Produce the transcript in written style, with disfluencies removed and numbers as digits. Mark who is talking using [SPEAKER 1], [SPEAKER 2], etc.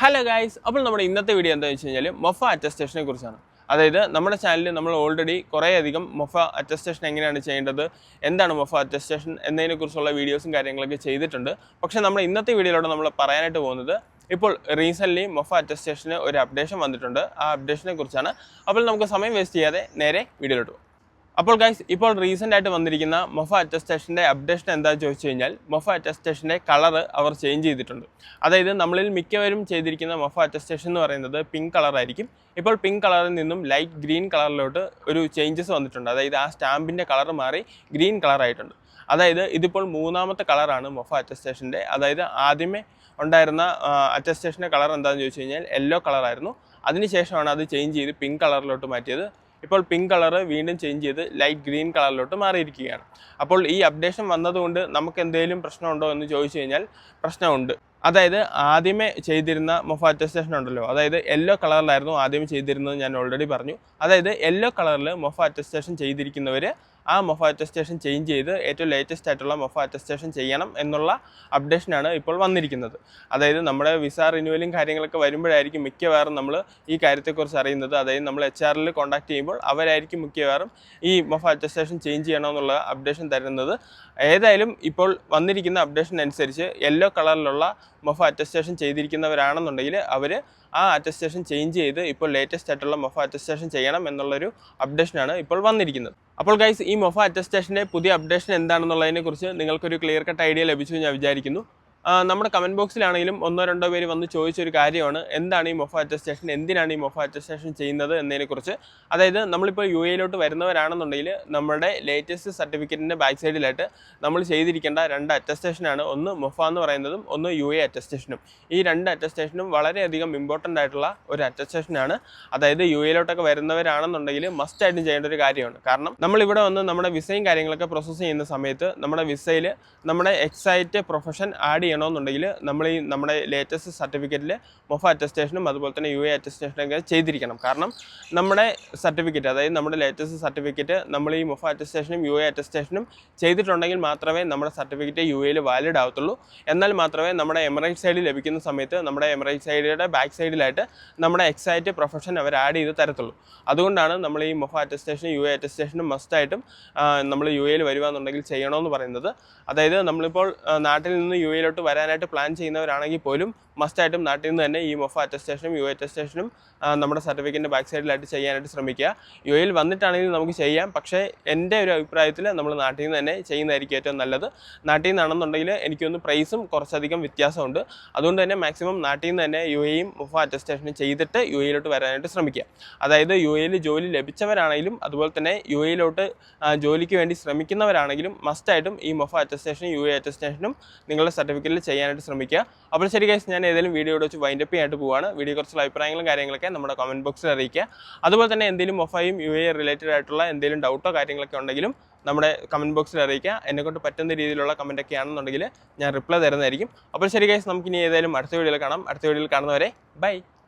[SPEAKER 1] Hello guys, അപ്പോൾ നമ്മുടെ ഇന്നത്തെ വീഡിയോ എന്താണെന്ന് വെച്ച് കഴിഞ്ഞാൽ മൊഫ അറ്റസ്റ്റേഷനെ കുറിച്ചാണ്. അതായത് നമ്മുടെ ചാനലിൽ നമ്മൾ ഓൾറെഡി കുറേയധികം മൊഫ അറ്റസ്റ്റേഷൻ എങ്ങനെയാണ് ചെയ്യേണ്ടത്, എന്താണ് മൊഫ അറ്റസ്റ്റേഷൻ എന്നതിനെക്കുറിച്ചുള്ള വീഡിയോസും കാര്യങ്ങളൊക്കെ ചെയ്തിട്ടുണ്ട്. പക്ഷേ നമ്മൾ ഇന്നത്തെ വീഡിയോയിലൂടെ നമ്മൾ പറയാനായിട്ട് പോകുന്നത് ഇപ്പോൾ റീസെൻ്റ്ലി മൊഫ അറ്റസ്റ്റേഷന് ഒരു അപ്ഡേഷൻ വന്നിട്ടുണ്ട്. ആ അപ്ഡേഷനെ കുറിച്ചാണ്. അപ്പോൾ നമുക്ക് സമയം വേസ്റ്റ് ചെയ്യാതെ നേരെ വീഡിയോയിലോട്ട് പോകും. അപ്പോൾ ഗൈസ്, ഇപ്പോൾ റീസെൻ്റ് ആയിട്ട് വന്നിരിക്കുന്ന മൊഫ അറ്റസ്റ്റേഷൻ്റെ അപ്ഡേഷൻ എന്താണെന്ന് ചോദിച്ചു കഴിഞ്ഞാൽ മൊഫ അറ്റസ്റ്റേഷൻ്റെ കളർ അവർ ചേഞ്ച് ചെയ്തിട്ടുണ്ട്. അതായത് നമ്മളിൽ മിക്കവരും ചെയ്തിരിക്കുന്ന മൊഫ അറ്റസ്റ്റേഷൻ എന്ന് പറയുന്നത് പിങ്ക് കളറായിരിക്കും. ഇപ്പോൾ പിങ്ക് കളറിൽ നിന്നും ലൈറ്റ് ഗ്രീൻ കളറിലോട്ട് ഒരു ചേഞ്ചസ് വന്നിട്ടുണ്ട്. അതായത് ആ സ്റ്റാമ്പിൻ്റെ കളർ മാറി ഗ്രീൻ കളറായിട്ടുണ്ട്. അതായത് ഇതിപ്പോൾ മൂന്നാമത്തെ കളറാണ് മൊഫ അറ്റസ്റ്റേഷൻ്റെ. അതായത് ആദ്യമേ ഉണ്ടായിരുന്ന അറ്റസ്റ്റേഷൻ്റെ കളർ എന്താണെന്ന് ചോദിച്ചു കഴിഞ്ഞാൽ യെല്ലോ കളറായിരുന്നു. അതിനുശേഷമാണ് അത് ചേഞ്ച് ചെയ്ത് പിങ്ക് കളറിലോട്ട് മാറ്റിയത്. ഇപ്പോൾ പിങ്ക് കളർ വീണ്ടും ചേഞ്ച് ചെയ്ത് ലൈറ്റ് ഗ്രീൻ കളറിലോട്ട് മാറിയിരിക്കുകയാണ്. അപ്പോൾ ഈ അപ്ഡേഷൻ വന്നതുകൊണ്ട് നമുക്ക് എന്തെങ്കിലും പ്രശ്നമുണ്ടോ എന്ന് ചോദിച്ചു കഴിഞ്ഞാൽ പ്രശ്നമുണ്ട്. അതായത് ആദ്യമേ ചെയ്തിരുന്ന മൊഫ അറ്റസ്റ്റേഷൻ ഉണ്ടല്ലോ, അതായത് യെല്ലോ കളറിലായിരുന്നു ആദ്യമേ ചെയ്തിരുന്നത്, ഞാൻ ഓൾറെഡി പറഞ്ഞു. അതായത് യെല്ലോ കളറിൽ മൊഫ അറ്റസ്റ്റേഷൻ ചെയ്തിരിക്കുന്നവർ ആ മൊഫ അറ്റസ്റ്റേഷൻ ചേഞ്ച് ചെയ്ത് ഏറ്റവും ലേറ്റസ്റ്റ് ആയിട്ടുള്ള മൊഫ അറ്റസ്റ്റേഷൻ ചെയ്യണം എന്നുള്ള അപ്ഡേഷനാണ് ഇപ്പോൾ വന്നിരിക്കുന്നത്. അതായത് നമ്മുടെ വിസ റിന്യൂവലും കാര്യങ്ങളൊക്കെ വരുമ്പോഴായിരിക്കും മിക്കവാറും നമ്മൾ ഈ കാര്യത്തെക്കുറിച്ച് അറിയുന്നത്. അതായത് നമ്മൾ HR കോൺടാക്ട് ചെയ്യുമ്പോൾ അവരായിരിക്കും മിക്കവാറും ഈ മൊഫ അറ്റസ്റ്റേഷൻ ചേഞ്ച് ചെയ്യണമെന്നുള്ള അപ്ഡേഷൻ തരുന്നത്. ഏതായാലും ഇപ്പോൾ വന്നിരിക്കുന്ന അപ്ഡേഷൻ അനുസരിച്ച് യെല്ലോ കളറിലുള്ള മൊഫ അറ്റസ്റ്റേഷൻ ചെയ്തിരിക്കുന്നവരാണെന്നുണ്ടെങ്കിൽ അവർ ആ അറ്റസ്റ്റേഷൻ ചേഞ്ച് ചെയ്ത് ഇപ്പോൾ ലേറ്റസ്റ്റ് ആയിട്ടുള്ള മൊഫ അറ്റസ്റ്റേഷൻ ചെയ്യണം എന്നുള്ളൊരു അപ്ഡേഷനാണ് ഇപ്പോൾ വന്നിരിക്കുന്നത്. അപ്പോൾ ഗൈസ്, ഈ മൊഫ അറ്റസ്റ്റേഷൻ്റെ പുതിയ അപ്ഡേഷൻ എന്താണെന്നുള്ളതിനെക്കുറിച്ച് നിങ്ങൾക്കൊരു ക്ലിയർ കട്ട് ഐഡിയ ലഭിച്ചു ഞാൻ വിചാരിക്കുന്നു. നമ്മുടെ കമൻറ്റ് ബോക്സിലാണെങ്കിലും ഒന്നോ രണ്ടോ പേര് വന്ന് ചോദിച്ചൊരു കാര്യമാണ്, എന്താണ് ഈ മൊഫ അറ്റസ്റ്റേഷൻ, എന്തിനാണ് ഈ മൊഫ അറ്റസ്റ്റേഷൻ ചെയ്യുന്നത് എന്നതിനെക്കുറിച്ച്. അതായത് നമ്മളിപ്പോൾ UAE വരുന്നവരാണെന്നുണ്ടെങ്കിൽ നമ്മുടെ ലേറ്റസ്റ്റ് സർട്ടിഫിക്കറ്റിൻ്റെ ബാക്ക് സൈഡിലായിട്ട് നമ്മൾ ചെയ്തിരിക്കേണ്ട രണ്ട് അറ്റസ്റ്റേഷനാണ്. ഒന്ന് മൊഫ എന്ന് പറയുന്നതും ഒന്ന് UAE അറ്റസ്റ്റേഷനും. ഈ രണ്ട് അറ്റസ്റ്റേഷനും വളരെയധികം ഇമ്പോർട്ടൻ്റ് ആയിട്ടുള്ള ഒരു അറ്റസ്റ്റേഷനാണ്. അതായത് UAE വരുന്നവരാണെന്നുണ്ടെങ്കിൽ മസ്റ്റായിട്ടും ചെയ്യേണ്ട ഒരു കാര്യമാണ്. കാരണം നമ്മളിവിടെ വന്ന് നമ്മുടെ വിസയും കാര്യങ്ങളൊക്കെ പ്രോസസ്സ് ചെയ്യുന്ന സമയത്ത് നമ്മുടെ വിസയിൽ നമ്മുടെ എക്സൈറ്റ് പ്രൊഫഷൻ ആഡ് ചെയ്യണമെന്നുണ്ടെങ്കിൽ നമ്മൾ ഈ നമ്മുടെ ലേറ്റസ്റ്റ് സർട്ടിഫിക്കറ്റിൽ മൊഫ അറ്റസ്റ്റേഷനും അതുപോലെ തന്നെ UAE അറ്റസ്റ്റേഷനൊക്കെ ചെയ്തിരിക്കണം. കാരണം നമ്മുടെ സർട്ടിഫിക്കറ്റ്, അതായത് നമ്മുടെ ലേറ്റസ്റ്റ് സർട്ടിഫിക്കറ്റ് നമ്മൾ ഈ മൊഫ അറ്റസ്റ്റേഷനും UAE അറ്റസ്റ്റേഷനും ചെയ്തിട്ടുണ്ടെങ്കിൽ മാത്രമേ നമ്മുടെ സർട്ടിഫിക്കറ്റ് UAE വാലിഡ് ആവത്തുള്ളൂ. എന്നാൽ മാത്രമേ നമ്മുടെ എമിറേറ്റ്സ് ഐഡി ലഭിക്കുന്ന സമയത്ത് നമ്മുടെ എമിറേറ്റ്സ് ഐഡിയുടെ ബാക്ക് സൈഡിലായിട്ട് നമ്മുടെ എക്സൈറ്റ് പ്രൊഫഷൻ അവർ ആഡ് ചെയ്ത് തരത്തുള്ളൂ. അതുകൊണ്ടാണ് നമ്മൾ ഈ മൊഫ അറ്റസ്റ്റേഷനും UAE അറ്റസ്റ്റേഷനും മസ്റ്റായിട്ടും നമ്മൾ UAE വരുവാന്നുണ്ടെങ്കിൽ ചെയ്യണമെന്ന് പറയുന്നത്. അതായത് നമ്മളിപ്പോൾ നാട്ടിൽ നിന്ന് UAE വരാനായിട്ട് പ്ലാൻ ചെയ്യുന്നവരാണെങ്കിൽ പോലും മസ്റ്റായിട്ടും നാട്ടിൽ നിന്ന് തന്നെ ഈ മൊഫ അറ്റസ്റ്റേഷനും UAE അറ്റസ്റ്റേഷനും നമ്മുടെ സർട്ടിഫിക്കറ്റിൻ്റെ ബാക്ക് സൈഡിലായിട്ട് ചെയ്യാനായിട്ട് ശ്രമിക്കുക. UAE വന്നിട്ടാണെങ്കിൽ നമുക്ക് ചെയ്യാം, പക്ഷേ എൻ്റെ ഒരു അഭിപ്രായത്തിൽ നമ്മൾ നാട്ടിൽ നിന്ന് തന്നെ ചെയ്യുന്നതായിരിക്കും ഏറ്റവും നല്ലത്. നാട്ടിൽ നിന്നാണെന്നുണ്ടെങ്കിൽ എനിക്കൊന്ന് പ്രൈസും കുറച്ചധികം വ്യത്യാസമുണ്ട്. അതുകൊണ്ട് തന്നെ മാക്സിമം നാട്ടിൽ നിന്ന് തന്നെ UAE മൊഫ അറ്റസ്റ്റേഷനും ചെയ്തിട്ട് UAE വരാനായിട്ട് ശ്രമിക്കുക. അതായത് UAE ജോലി ലഭിച്ചവരാണെങ്കിലും അതുപോലെ തന്നെ UAE ജോലിക്ക് വേണ്ടി ശ്രമിക്കുന്നവരാണെങ്കിലും മസ്റ്റായിട്ടും ഈ മൊഫ അറ്റസ്റ്റേഷനും UAE അറ്റസ്റ്റേഷനും നിങ്ങളുടെ സർട്ടിഫിക്കറ്റിൽ ചെയ്യാനായിട്ട് ശ്രമിക്കുക. അപ്പോൾ ശരി ഗൈസ്, ഞാൻ ഏതെങ്കിലും വീഡിയോ ഇവിടെ വെച്ച് വൈൻഡപ്പ് ചെയ്യാനായിട്ട് പോവുകയാണ്. വീഡിയോയെക്കുറിച്ചുള്ള അഭിപ്രായങ്ങളും കാര്യങ്ങളൊക്കെ നമ്മുടെ കമൻറ്റ് ബോക്സിൽ അറിയിക്കുക. അതുപോലെ തന്നെ എന്തെങ്കിലും മൊഫയും UAE റിലേറ്റഡ് ആയിട്ടുള്ള എന്തെങ്കിലും ഡൗട്ടോ കാര്യങ്ങളൊക്കെ ഉണ്ടെങ്കിലും നമ്മുടെ കമൻറ്റ് ബോക്സിൽ അറിയിക്കുക. എന്നെക്കൊണ്ട് പറ്റുന്ന രീതിയിലുള്ള കമൻറ്റൊക്കെ ആണെന്നുണ്ടെങ്കിൽ ഞാൻ റിപ്ലൈ തരുന്നതായിരിക്കും. അപ്പോൾ ശരി ഗൈസ്, നമുക്കിനി ഏതായാലും അടുത്ത വീഡിയോയിൽ കാണാം. അടുത്ത വീഡിയോയിൽ കാണുന്നവരെ ബൈ.